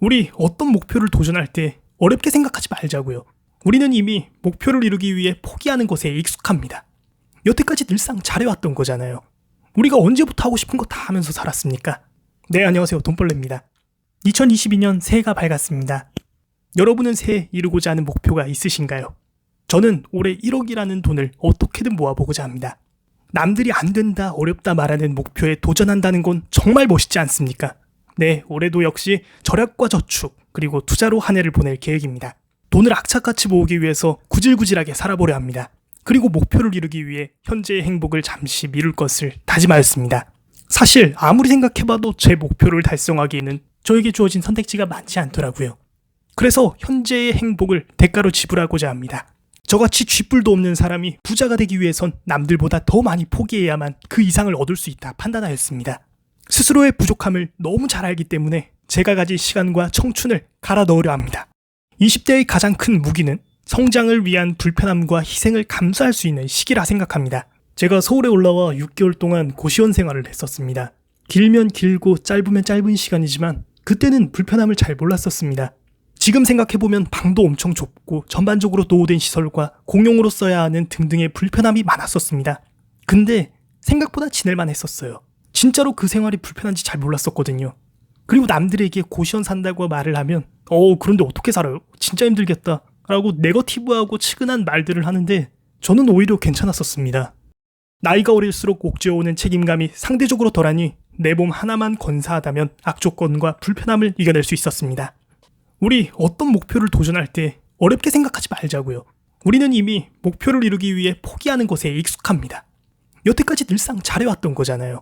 우리 어떤 목표를 도전할 때 어렵게 생각하지 말자고요. 우리는 이미 목표를 이루기 위해 포기하는 것에 익숙합니다. 여태까지 늘상 잘해왔던 거잖아요. 우리가 언제부터 하고 싶은 거 다 하면서 살았습니까? 네, 안녕하세요. 돈벌레입니다. 2022년 새해가 밝았습니다. 여러분은 새해 이루고자 하는 목표가 있으신가요? 저는 올해 1억이라는 돈을 어떻게든 모아보고자 합니다. 남들이 안 된다, 어렵다 말하는 목표에 도전한다는 건 정말 멋있지 않습니까? 네, 올해도 역시 절약과 저축, 그리고 투자로 한 해를 보낼 계획입니다. 돈을 악착같이 모으기 위해서 구질구질하게 살아보려 합니다. 그리고 목표를 이루기 위해 현재의 행복을 잠시 미룰 것을 다짐하였습니다. 사실 아무리 생각해봐도 제 목표를 달성하기에는 저에게 주어진 선택지가 많지 않더라고요. 그래서 현재의 행복을 대가로 지불하고자 합니다. 저같이 쥐뿔도 없는 사람이 부자가 되기 위해선 남들보다 더 많이 포기해야만 그 이상을 얻을 수 있다 판단하였습니다. 스스로의 부족함을 너무 잘 알기 때문에 제가 가질 시간과 청춘을 갈아 넣으려 합니다. 20대의 가장 큰 무기는 성장을 위한 불편함과 희생을 감수할 수 있는 시기라 생각합니다. 제가 서울에 올라와 6개월 동안 고시원 생활을 했었습니다. 길면 길고 짧으면 짧은 시간이지만 그때는 불편함을 잘 몰랐었습니다. 지금 생각해보면 방도 엄청 좁고 전반적으로 노후된 시설과 공용으로 써야 하는 등등의 불편함이 많았었습니다. 근데 생각보다 지낼만 했었어요. 진짜로 그 생활이 불편한지 잘 몰랐었거든요. 그리고 남들에게 고시원 산다고 말을 하면 그런데 어떻게 살아요? 진짜 힘들겠다 라고 네거티브하고 측은한 말들을 하는데 저는 오히려 괜찮았었습니다. 나이가 어릴수록 옥죄어오는 책임감이 상대적으로 덜하니 내 몸 하나만 건사하다면 악조건과 불편함을 이겨낼 수 있었습니다. 우리 어떤 목표를 도전할 때 어렵게 생각하지 말자고요. 우리는 이미 목표를 이루기 위해 포기하는 것에 익숙합니다. 여태까지 늘상 잘해왔던 거잖아요.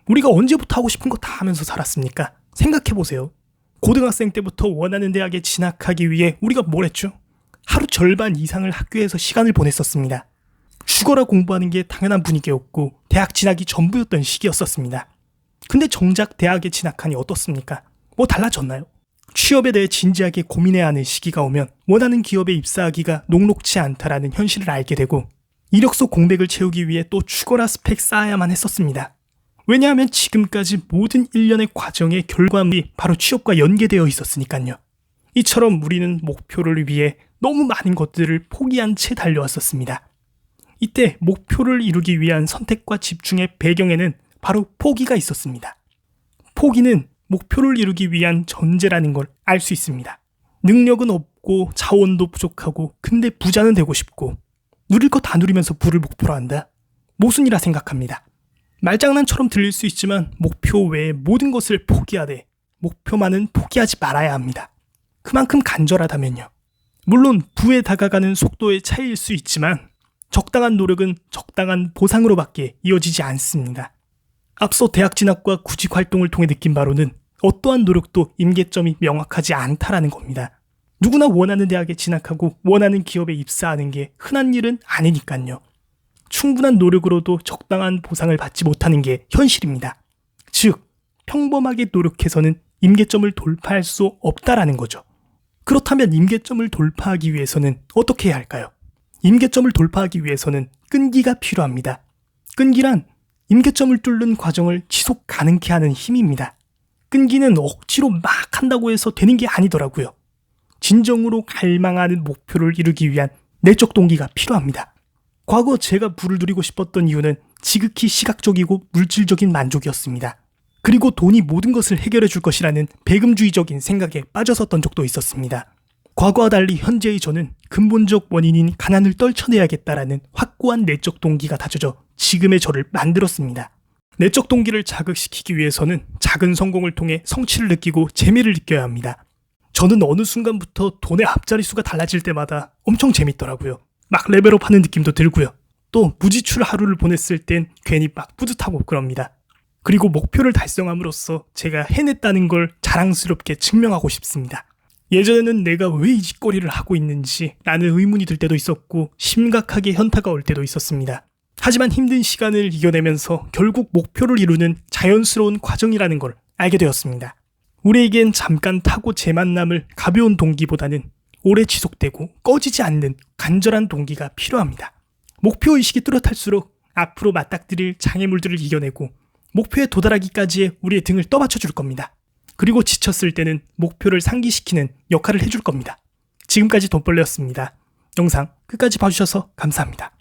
우리가 언제부터 하고 싶은 거 다 하면서 살았습니까? 생각해보세요. 고등학생 때부터 원하는 대학에 진학하기 위해 우리가 뭘 했죠? 하루 절반 이상을 학교에서 시간을 보냈었습니다. 죽어라 공부하는 게 당연한 분위기였고 대학 진학이 전부였던 시기였었습니다. 근데 정작 대학에 진학하니 어떻습니까? 뭐 달라졌나요? 취업에 대해 진지하게 고민해야 하는 시기가 오면 원하는 기업에 입사하기가 녹록치 않다라는 현실을 알게 되고 이력서 공백을 채우기 위해 또 죽어라 스펙 쌓아야만 했었습니다. 왜냐하면 지금까지 모든 일련의 과정의 결과물이 바로 취업과 연계되어 있었으니까요. 이처럼 우리는 목표를 위해 너무 많은 것들을 포기한 채 달려왔었습니다. 이때 목표를 이루기 위한 선택과 집중의 배경에는 바로 포기가 있었습니다. 포기는 목표를 이루기 위한 전제라는 걸 알 수 있습니다. 능력은 없고 자원도 부족하고 근데 부자는 되고 싶고 누릴 거 다 누리면서 부를 목표로 한다? 모순이라 생각합니다. 말장난처럼 들릴 수 있지만 목표 외에 모든 것을 포기하되 목표만은 포기하지 말아야 합니다. 그만큼 간절하다면요. 물론 부에 다가가는 속도의 차이일 수 있지만 적당한 노력은 적당한 보상으로밖에 이어지지 않습니다. 앞서 대학 진학과 구직 활동을 통해 느낀 바로는 어떠한 노력도 임계점이 명확하지 않다라는 겁니다. 누구나 원하는 대학에 진학하고 원하는 기업에 입사하는 게 흔한 일은 아니니까요. 충분한 노력으로도 적당한 보상을 받지 못하는 게 현실입니다. 즉, 평범하게 노력해서는 임계점을 돌파할 수 없다라는 거죠. 그렇다면 임계점을 돌파하기 위해서는 어떻게 해야 할까요? 임계점을 돌파하기 위해서는 끈기가 필요합니다. 끈기란 임계점을 뚫는 과정을 지속 가능케 하는 힘입니다. 끈기는 억지로 막 한다고 해서 되는 게 아니더라고요. 진정으로 갈망하는 목표를 이루기 위한 내적 동기가 필요합니다. 과거 제가 부를 누리고 싶었던 이유는 지극히 시각적이고 물질적인 만족이었습니다. 그리고 돈이 모든 것을 해결해 줄 것이라는 배금주의적인 생각에 빠졌었던 적도 있었습니다. 과거와 달리 현재의 저는 근본적 원인인 가난을 떨쳐내야겠다라는 확고한 내적 동기가 다져져 지금의 저를 만들었습니다. 내적 동기를 자극시키기 위해서는 작은 성공을 통해 성취를 느끼고 재미를 느껴야 합니다. 저는 어느 순간부터 돈의 앞자리수가 달라질 때마다 엄청 재밌더라고요. 막 레벨업하는 느낌도 들고요. 또 무지출 하루를 보냈을 땐 괜히 막 뿌듯하고 그럽니다. 그리고 목표를 달성함으로써 제가 해냈다는 걸 자랑스럽게 증명하고 싶습니다. 예전에는 내가 왜 이 짓거리를 하고 있는지 라는 의문이 들 때도 있었고 심각하게 현타가 올 때도 있었습니다. 하지만 힘든 시간을 이겨내면서 결국 목표를 이루는 자연스러운 과정이라는 걸 알게 되었습니다. 우리에겐 잠깐 타고 재만남을 가벼운 동기보다는 오래 지속되고 꺼지지 않는 간절한 동기가 필요합니다. 목표의식이 뚜렷할수록 앞으로 맞닥뜨릴 장애물들을 이겨내고 목표에 도달하기까지의 우리의 등을 떠받쳐 줄 겁니다. 그리고 지쳤을 때는 목표를 상기시키는 역할을 해줄 겁니다. 지금까지 돈벌레였습니다. 영상 끝까지 봐주셔서 감사합니다.